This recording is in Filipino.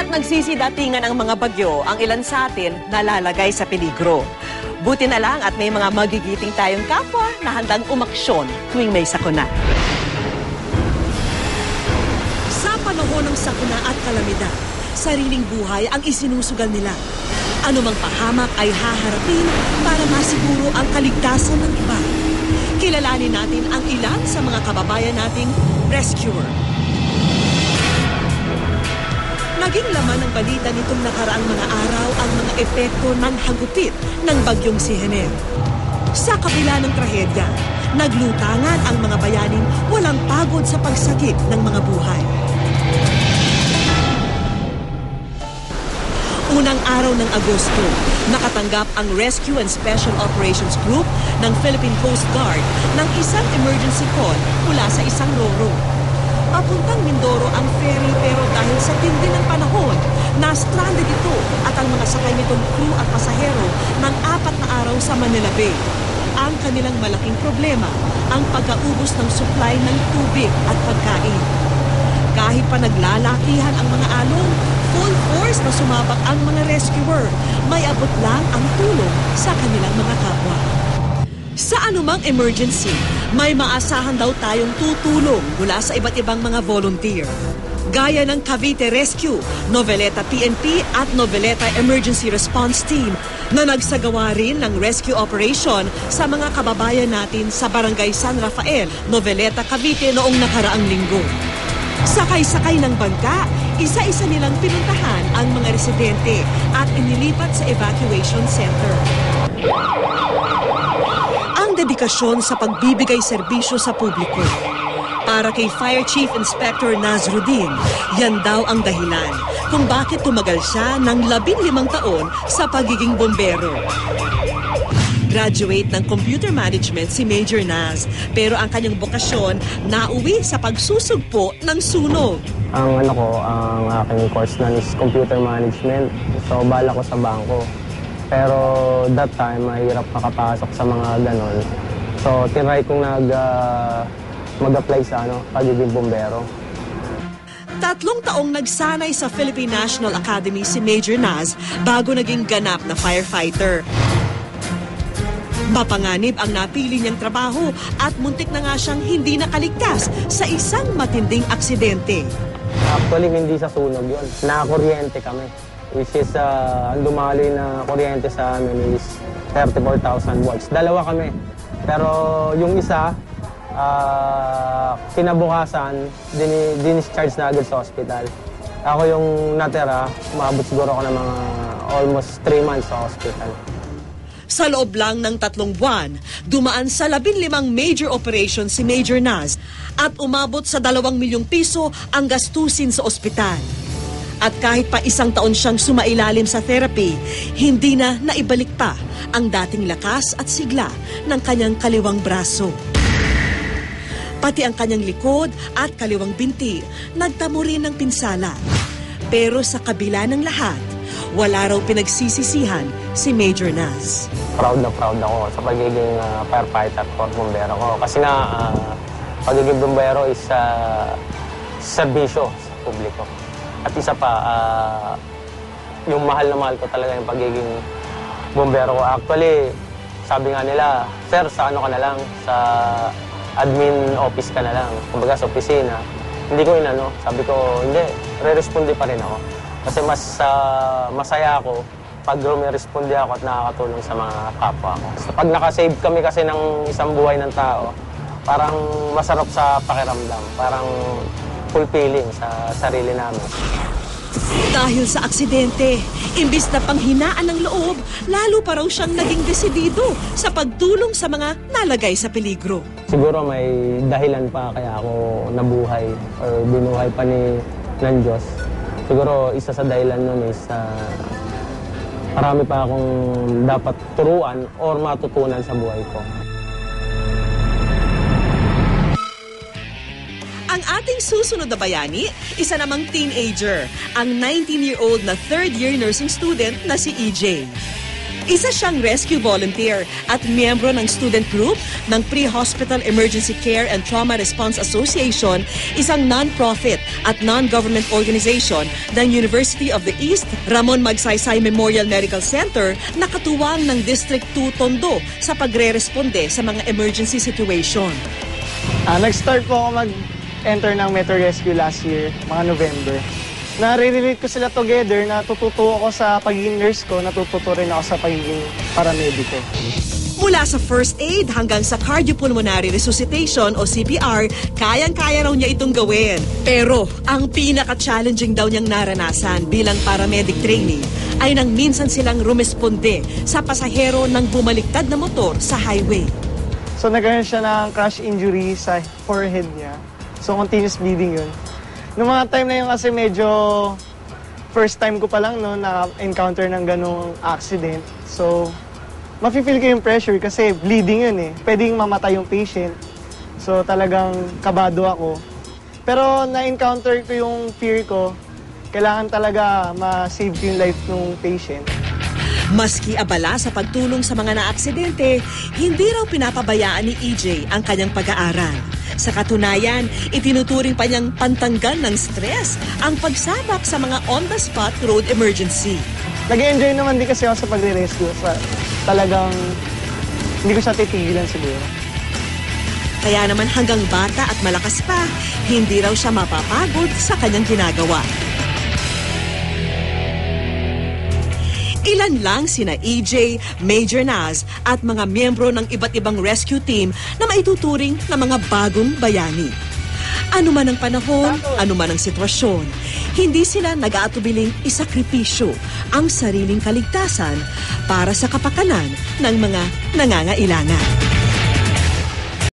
Bagamat nagsisidatingan ang mga bagyo, ang ilan sa atin nalalagay sa peligro. Buti na lang at may mga magigiting tayong kapwa na handang umaksyon tuwing may sakuna. Sa panahon ng sakuna at kalamidad, sariling buhay ang isinusugal nila. Anumang pahamak ay haharapin para masiguro ang kaligtasan ng iba. Kilalanin natin ang ilan sa mga kababayan nating rescuer. Naging laman ng balita nitong nakaraang mga araw ang mga epekto ng hagupit ng bagyong si Henen. Sa kabila ng trahedya, naglutangan ang mga bayaning walang pagod sa pagsagip ng mga buhay. Unang araw ng Agosto, nakatanggap ang Rescue and Special Operations Group ng Philippine Coast Guard ng isang emergency call mula sa isang roro. Papuntang Mindoro ang ferry pero dahil sa tindi ng panahon, na-stranded ito at ang mga sakay nitong crew at pasahero ng 4 na araw sa Manila Bay. Ang kanilang malaking problema, ang pagkaubos ng supply ng tubig at pagkain. Kahit pa naglalakihan ang mga alon, full force na sumabak ang mga rescuer, may abot lang ang tulong sa kanilang mga kapwa. Sa anumang emergency, may maasahan daw tayong tutulong mula sa iba't ibang mga volunteer. Gaya ng Cavite Rescue, Noveleta PNP at Noveleta Emergency Response Team na nagsagawa rin ng rescue operation sa mga kababayan natin sa Barangay San Rafael, Noveleta, Cavite noong nakaraang linggo. Sakay-sakay ng bangka, isa-isa nilang pinuntahan ang mga residente at inilipat sa evacuation center. Ang dedikasyon sa pagbibigay serbisyo sa publiko. Para kay Fire Chief Inspector Nazruddin, yan daw ang dahilan kung bakit tumagal siya ng 15 taon sa pagiging bombero. Graduate ng Computer Management si Major Naz, pero ang kanyang bokasyon nauwi sa pagsusugpo ng sunog. Ang aking course na is Computer Management. So bala ko sa bangko. Pero that time, mahirap makapasok sa mga ganon. So tinry kong mag-apply sa pagiging bombero. 3 taong nagsanay sa Philippine National Academy si Major Naz bago naging ganap na firefighter. Mapanganib ang napili niyang trabaho at muntik na nga siyang hindi nakaligtas sa isang matinding aksidente. Actually, hindi sa sunog yun. Nakakuryente kami. Which is, ang dumali na kuryente sa amin is 34,000 volts. Dalawa kami. Pero yung isa, kinabukasan, dinischarge na agad sa hospital. Ako yung natira, umabot siguro ako ng mga almost 3 months sa hospital. Sa loob lang ng 3 buwan, dumaan sa 15 major operations si Major Naz at umabot sa 2 milyong piso ang gastusin sa ospital. At kahit pa 1 taon siyang sumailalim sa therapy, hindi na naibalik pa ang dating lakas at sigla ng kanyang kaliwang braso. Pati ang kanyang likod at kaliwang binti, nagtamo rin ng pinsala. Pero sa kabila ng lahat, wala raw pinagsisisihan si Major Naz. Proud na proud ako sa pagiging firefighter or bombero ko. Kasi nga, pagiging bombero is serbisyo sa publiko. At isa pa, yung mahal na mahal ko talaga yung pagiging bombero ko. Actually, sabi nga nila, sir, sa ano ka na lang, sa admin office ka na lang, kumbaga sa opisina. Hindi ko inano, sabi ko, hindi, re-responde pa rin ako. Kasi mas masaya ako pag rumiresponde ako at nakakatulong sa mga kapwa ko. Pag nakasave kami kasi ng isang buhay ng tao, parang masarap sa pakiramdam, parang fulfilling sa sarili namin. Dahil sa aksidente, imbis na panghinaan ng loob, lalo pa raw siyang naging desidido sa pagtulong sa mga nalagay sa peligro. Siguro may dahilan pa kaya ako nabuhay or binuhay pa ng Diyos. Siguro isa sa dahilan nun is marami pa akong dapat turuan or matutunan sa buhay ko. Ang ating susunod na bayani, isa namang teenager, ang 19-year-old na third-year nursing student na si EJ. Isa siyang rescue volunteer at miyembro ng student group ng Pre-Hospital Emergency Care and Trauma Response Association, isang non-profit at non-government organization ng University of the East Ramon Magsaysay Memorial Medical Center na katuwang ng District 2 Tondo sa pagre-responde sa mga emergency situation. Nag-start po ako mag-enter ng Metro Rescue last year, mga November. Nare-relate ko sila together, natututo ako sa pagiging nurse ko, natututo rin ako sa pagiging paramedico. Mula sa first aid hanggang sa cardiopulmonary resuscitation o CPR, kayang-kaya raw niya itong gawin. Pero ang pinaka-challenging daw niyang naranasan bilang paramedic trainee ay nang minsan silang rumesponde sa pasahero ng bumaliktad na motor sa highway. So nagkaroon siya ng crash injury sa forehead niya. So continuous bleeding yun. Noong mga time na yun kasi medyo first time ko pa lang na-encounter ng ganong accident. So, mafe-feel ko yung pressure kasi bleeding yun eh. Pwedeng mamatay yung patient. So, talagang kabado ako. Pero na-encounter ko yung fear ko. Kailangan talaga ma-save ko yung life ng patient. Maski abala sa pagtulong sa mga naaksidente, hindi raw pinapabayaan ni EJ ang kanyang pag-aaral. Sa katunayan, itinuturing pa niyang pantanggal ng stress ang pagsabak sa mga on-the-spot road emergency. Nag-enjoy naman din kasi ako sa pagre-rescue. Talagang hindi ko siya titigilan siguro. Kaya naman hanggang bata at malakas pa, hindi raw siya mapapagod sa kanyang ginagawa. Ilan lang sina EJ, Major Naz at mga miyembro ng iba't ibang rescue team na maituturing na mga bagong bayani. Ano man ang panahon, ano man ang sitwasyon, hindi sila nag-aatubiling isakripisyo ang sariling kaligtasan para sa kapakanan ng mga nangangailangan.